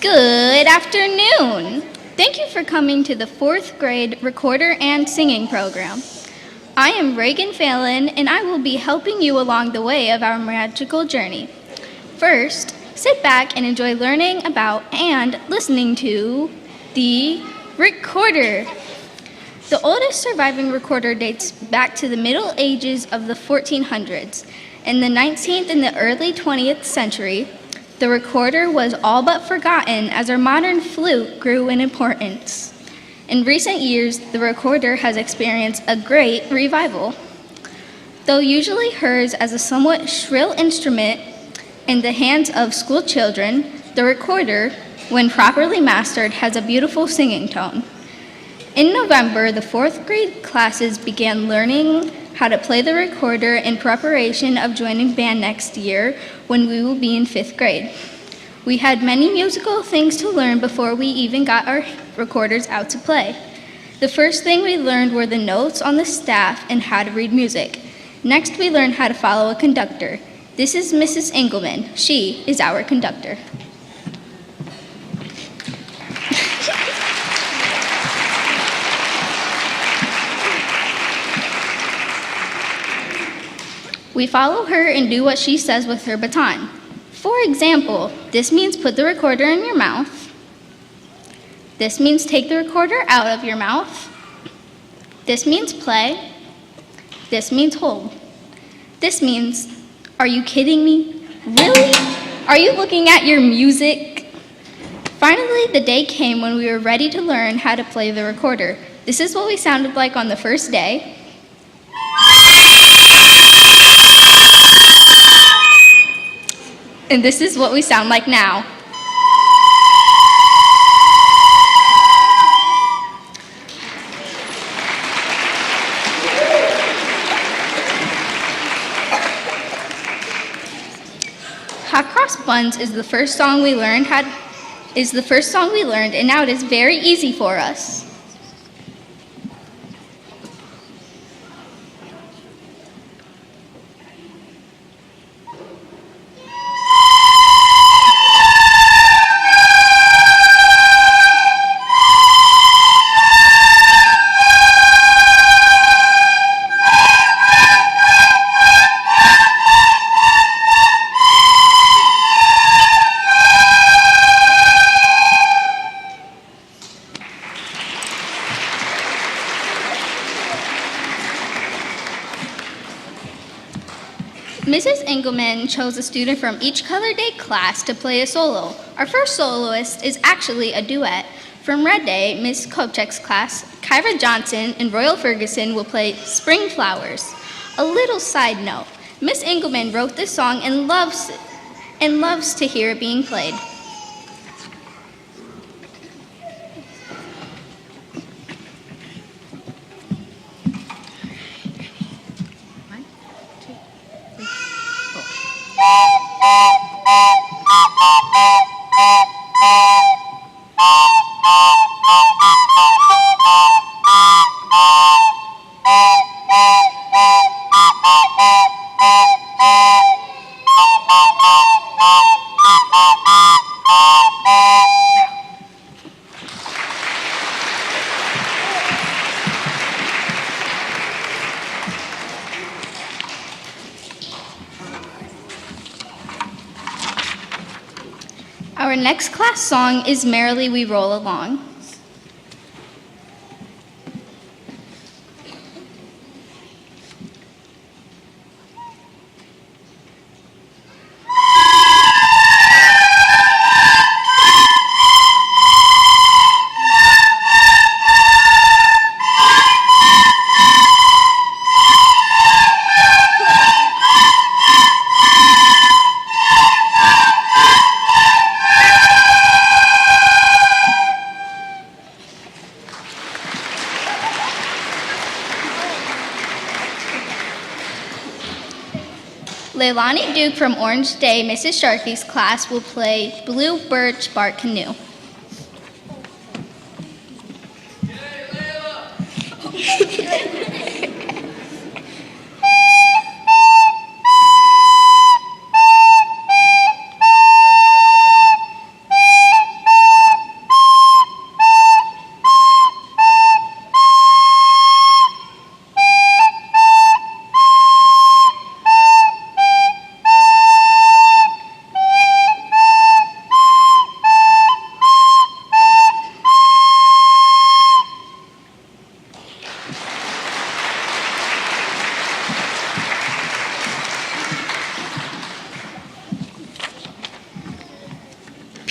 Good afternoon. Thank you for coming to the 4th grade recorder and singing program. I am Reagan Phelan, and I will be helping you along the way of our magical journey. First, sit back and enjoy learning about and listening to the recorder. The oldest surviving recorder dates back to the Middle Ages of the 1400s. In the 19th and the early 20th century, the recorder was all but forgotten as our modern flute grew in importance. In recent years, the recorder has experienced a great revival. Though usually heard as a somewhat shrill instrument in the hands of school children, the recorder, when properly mastered, has a beautiful singing tone. In November, the 4th grade classes began learning how to play the recorder in preparation of joining band next year when we will be in 5th grade. We had many musical things to learn before we even got our recorders out to play. The first thing we learned were the notes on the staff and how to read music. Next, we learned how to follow a conductor. This is Mrs. Engelman. She is our conductor. We follow her and do what she says with her baton. For example, this means put the recorder in your mouth. This means take the recorder out of your mouth. This means play. This means hold. This means, are you kidding me? Really? Are you looking at your music? Finally, the day came when we were ready to learn how to play the recorder. This is what we sounded like on the first day. And this is what we sound like now. Hot Cross Buns is the first song we learned, and now it is very easy for us. Mrs. Engelman chose a student from each Color Day class to play a solo. Our first soloist is actually a duet. From Red Day, Ms. Kopchek's class, Kyra Johnson and Royal Ferguson will play Spring Flowers. A little side note, Miss Engelman wrote this song and loves to hear it being played. Our next class song is Merrily We Roll Along. Leilani Duke from Orange Day, Mrs. Sharkey's class, will play Blue Birch Bark Canoe.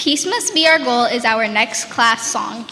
Peace Must Be Our Goal is our next class song.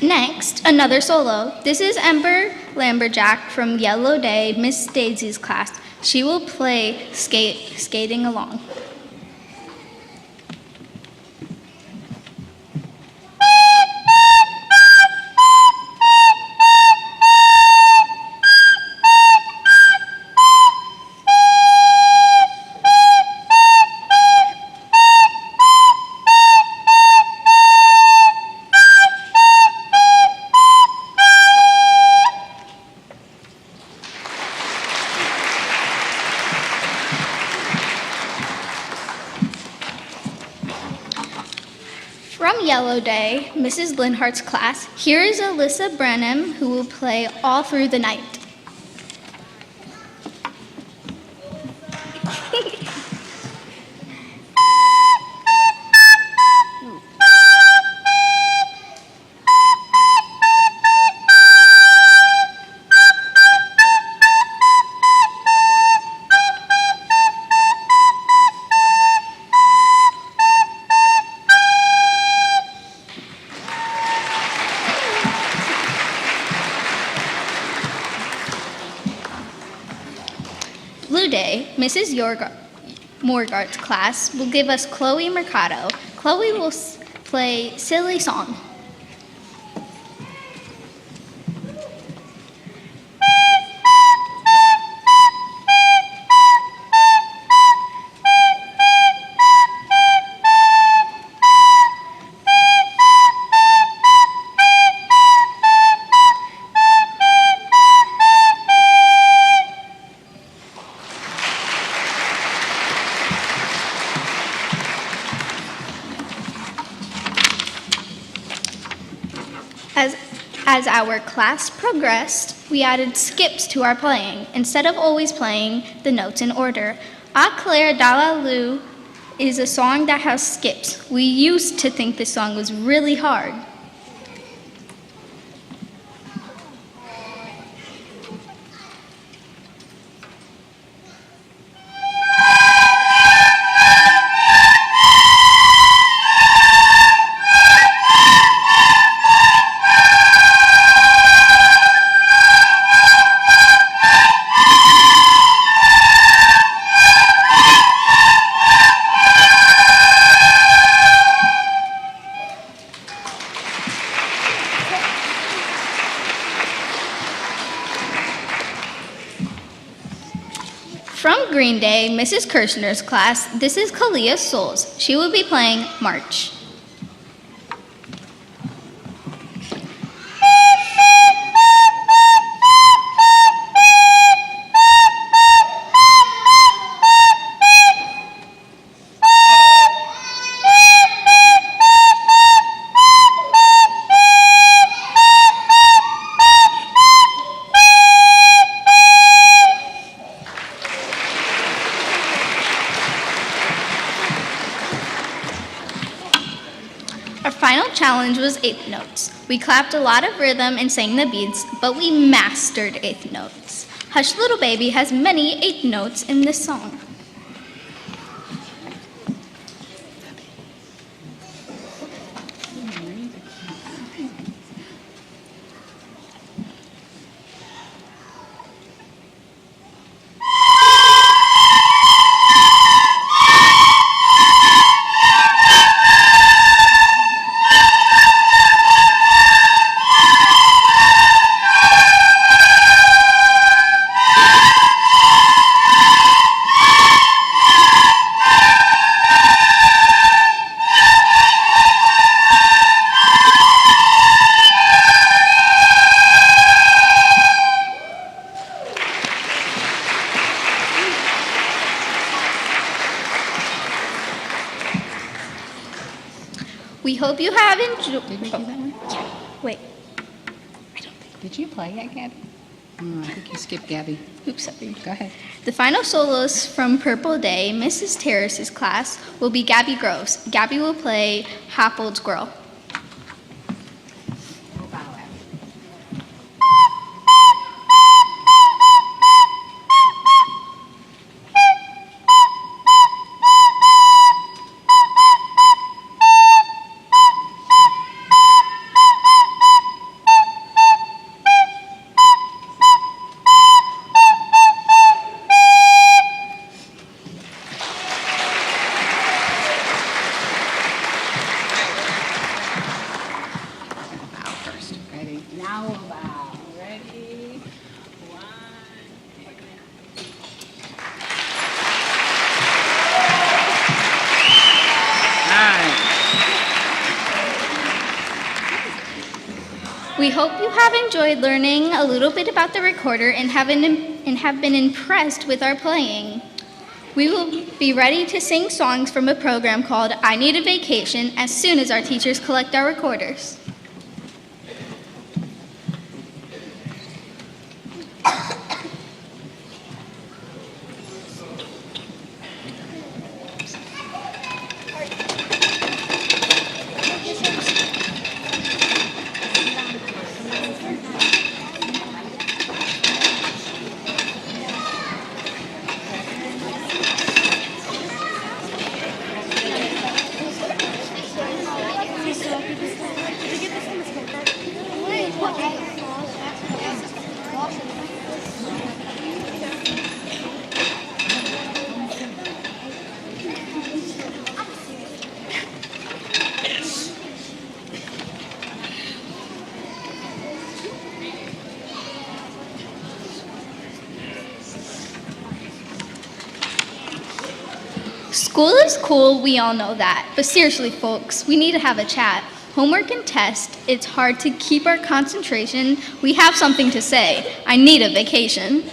Next, another solo. This is Ember Lamberjack from Yellow Day, Miss Daisy's class. She will play Skating Along. From Yellow Day, Mrs. Linhart's class, here is Alyssa Brenham, who will play All Through the Night. Blue Day, Mrs. Morgart's class will give us Chloe Mercado. Chloe will play Silly Song. As our class progressed, we added skips to our playing, instead of always playing the notes in order. A Claire Dalalou is a song that has skips. We used to think this song was really hard. From Green Day, Mrs. Kirshner's class, this is Kalia Souls. She will be playing March. Our final challenge was eighth notes. We clapped a lot of rhythm and sang the beats, but we mastered eighth notes. Hush Little Baby has many eighth notes in this song. We hope you have enjoyed. Did we do that one? Wait. Did you play yet, Gabby? Oh, I think you skipped Gabby. Oops, sorry. Go ahead. The final soloist from Purple Day, Mrs. Terrace's class, will be Gabby Gross. Gabby will play Happold's Girl. Now we'll bow. Ready? One. All right. We hope you have enjoyed learning a little bit about the recorder and have been impressed with our playing. We will be ready to sing songs from a program called I Need a Vacation as soon as our teachers collect our recorders. School is cool, we all know that. But seriously, folks, we need to have a chat. Homework and test, it's hard to keep our concentration. We have something to say. I need a vacation.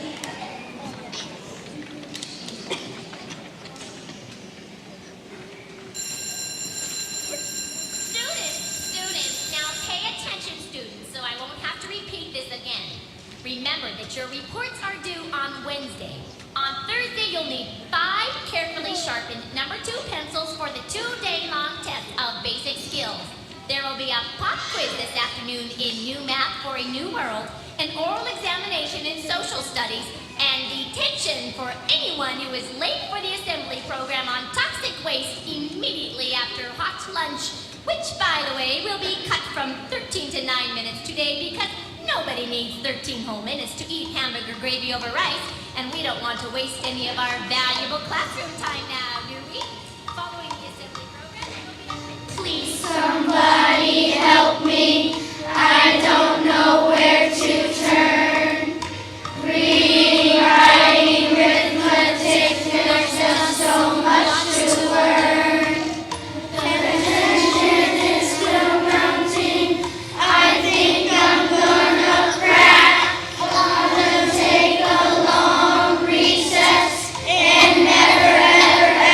Students, now pay attention, students, so I won't have to repeat this again. Remember that your reports are due on Wednesday. On Thursday, you'll need 5 carefully sharpened number 2 pencils for the 2-day-long test of basic skills. There will be a pop quiz this afternoon in New Math for a New World, an oral examination in social studies, and detention for anyone who is late for the assembly program on toxic waste immediately after hot lunch, which, by the way, will be cut from 13 to 9 minutes today because nobody needs 13 whole minutes to eat hamburger gravy over rice, and we don't want to waste any of our valuable classroom time now, do we? Following the assembly program, please Somebody help me, I don't know where to turn. Reading, writing, arithmetic, there's just so much to learn. Attention is still mounting, I think I'm gonna crack. Gonna take a long recess and never ever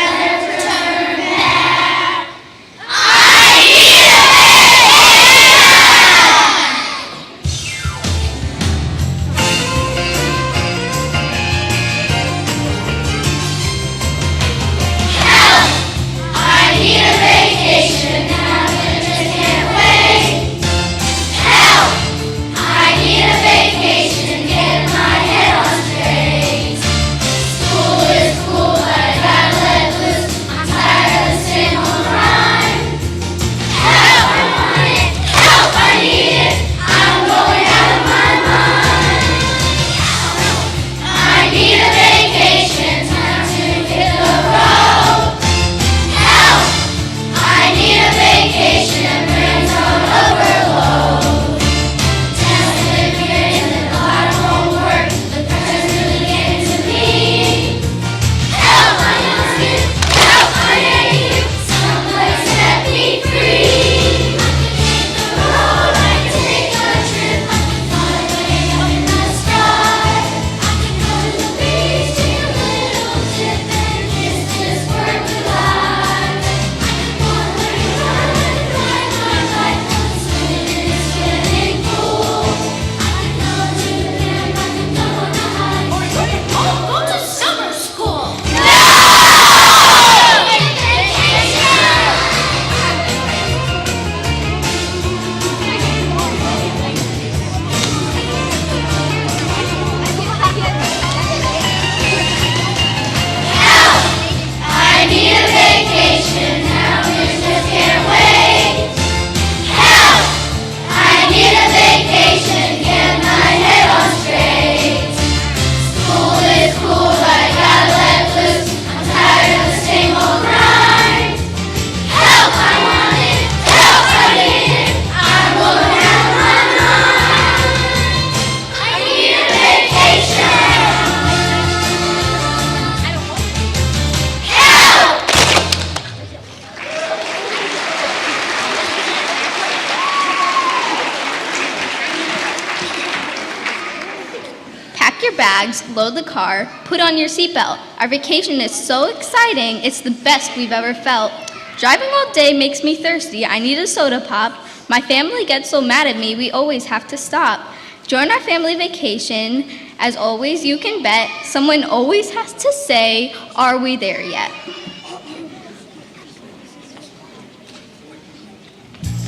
bags, load the car, put on your seatbelt. Our vacation is so exciting, it's the best we've ever felt. Driving all day makes me thirsty, I need a soda pop. My family gets so mad at me, we always have to stop. Join our family vacation, as always you can bet, someone always has to say, are we there yet?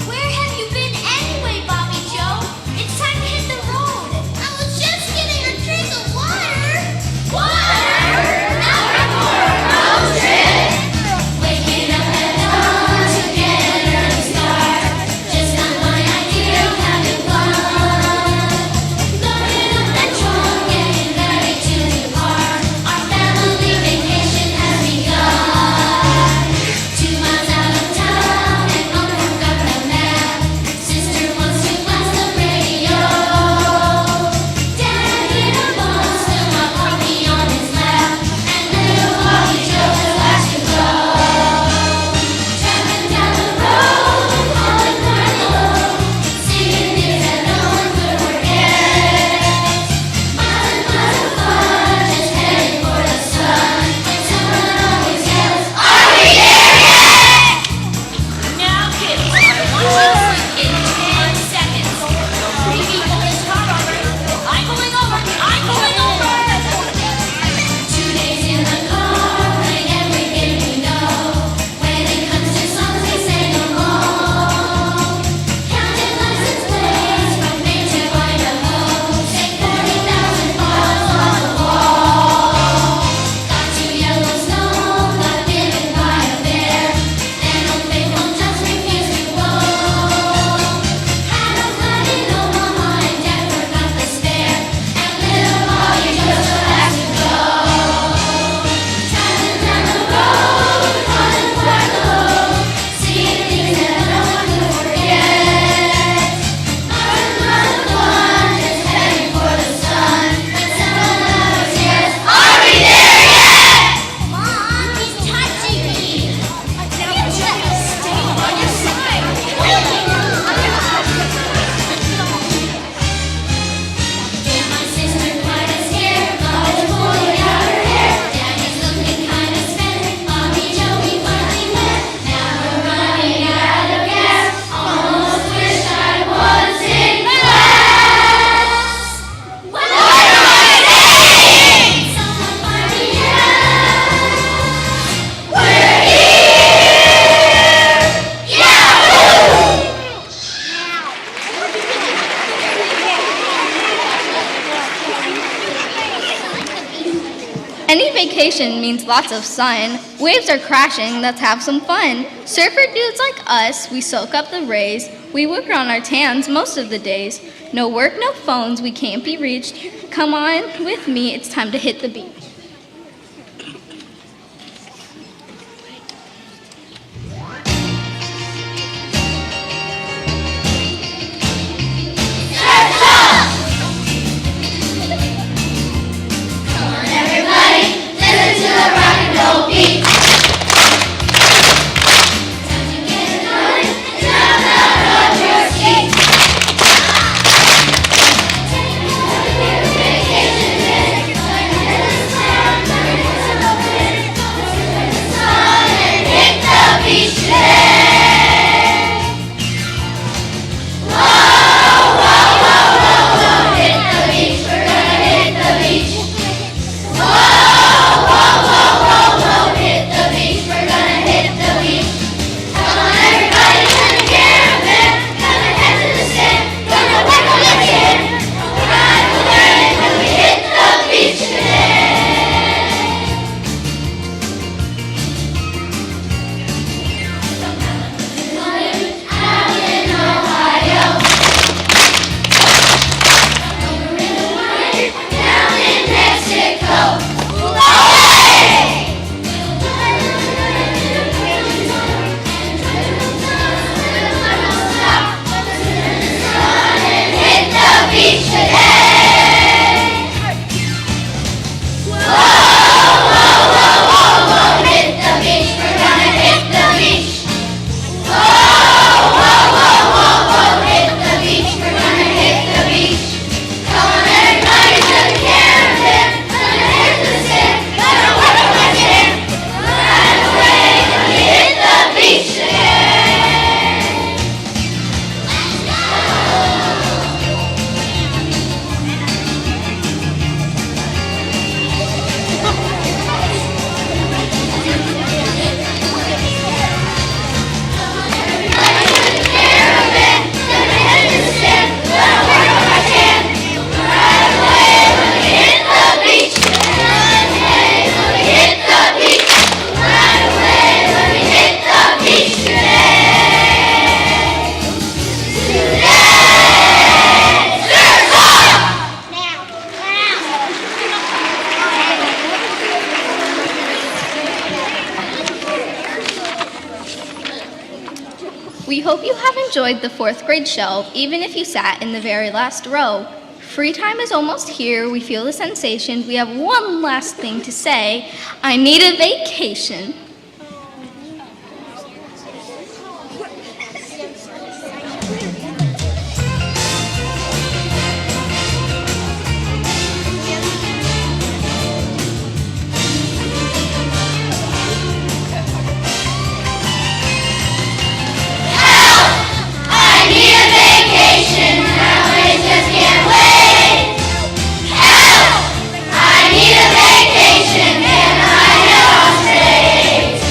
Where have you been anyway, Bobby Joe? It's time to hit the road. I was just getting a drink of water. Water? Not for a road trip. Waking up at dawn to get an early start. Just not my idea of having fun. Loading up that trunk, getting ready to depart. Our family vacation has begun. 2 miles out of town and Uncle got the map. Sister wants to blast the radio. Dad hit a ball, still my puppy on his lap. And little Bobby Joe just has to go. Traveling down the road, calling for love, singing things that no one could forget. Miles and miles of fun, just heading for the sun. And someone always yells, "Are we there yet?" Now, kids, I want you to sleep in 10 seconds. 3 people in car over. I'm pulling over. I'm pulling over. 2 days in the car, playing every game we know. When it comes to songs, we sing along. Counting license plates from Maine to Idaho. Say 40,000 miles on the wall. Got to Yellowstone, got bitten by a bear. And old faithful just refused to go. Had a flood in Omaha and Dad forgot the spare. And little Bobby just has to go. Traveling down the road, calling for love, seeing things that no one could forget. Miles and miles of fun, just heading for the sun. When someone always yells, "Are we there yet?" Mom, he's touching me. Now just stay on your side. Give my sister quite a scare. Mother's pulling out her hair. Daddy's looking kind of spent. Bobby Joe we finally met. Now we're running out of gas. Almost wish I was in class. What am I saying? Someone find me out. We're here. Yahoo! Any vacation means lots of sun. Waves are crashing, let's have some fun. Surfer dudes like us, we soak up the rays. We work on our tans most of the days. No work, no phones, we can't be reached. Come on with me, it's time to hit the beach. Come on, everybody, listen to the rock and roll beat. Time to get it on and jump out of your seat. Take a vacation, like a We hope you have enjoyed the 4th grade show, even if you sat in the very last row. Free time is almost here. We feel the sensation. We have one last thing to say. I need a vacation. I need a vacation. I just can't wait. Help! I need a vacation. Can I illustrate?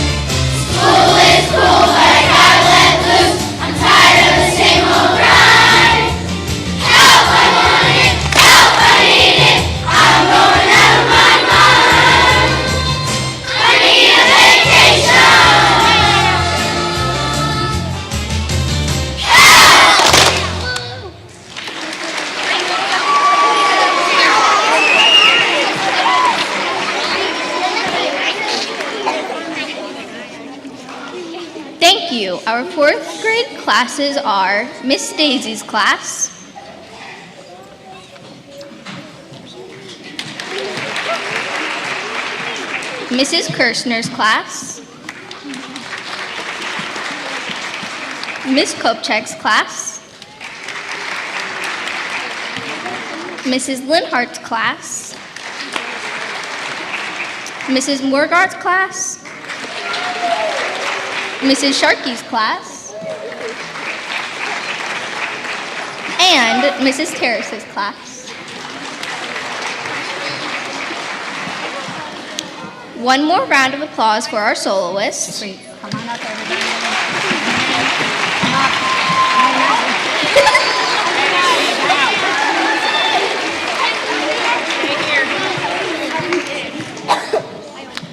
School is cool, but I gotta let loose. I'm tired of the same old grind. Help! I want it. Help! I need it. I'm going out of my mind. I need a vacation. Thank you. Our 4th grade classes are Miss Daisy's class, Mrs. Kirshner's class, Miss Kopchek's class, Mrs. Linhart's class, Mrs. Morgart's class, Mrs. Sharkey's class, and Mrs. Terrace's class. One more round of applause for our soloists. Sweet. Come on up, everybody.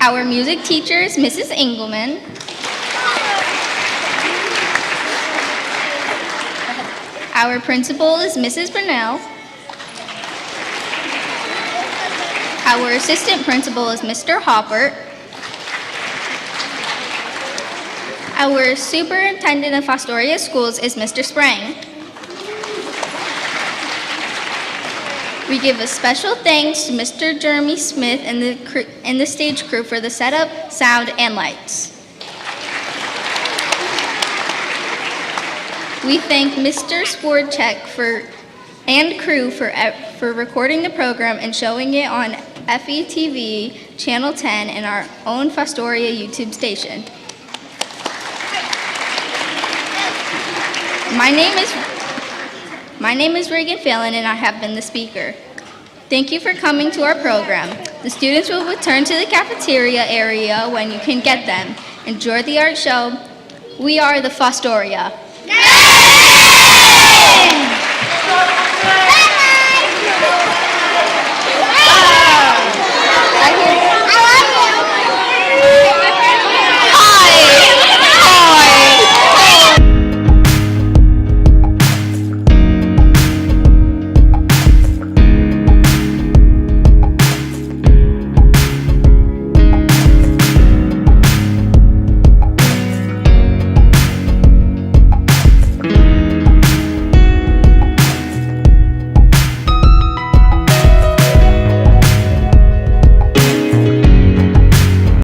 Our music teachers, Mrs. Engelman, our principal is Mrs. Brunel. Our assistant principal is Mr. Hoppert. Our superintendent of Fostoria Schools is Mr. Sprang. We give a special thanks to Mr. Jeremy Smith and the stage crew for the setup, sound, and lights. We thank Mr. Sportcheck and crew for recording the program and showing it on FETV Channel 10 and our own Fostoria YouTube station. My name is Reagan Phelan, and I have been the speaker. Thank you for coming to our program. The students will return to the cafeteria area when you can get them. Enjoy the art show. We are the Fostoria. Yay!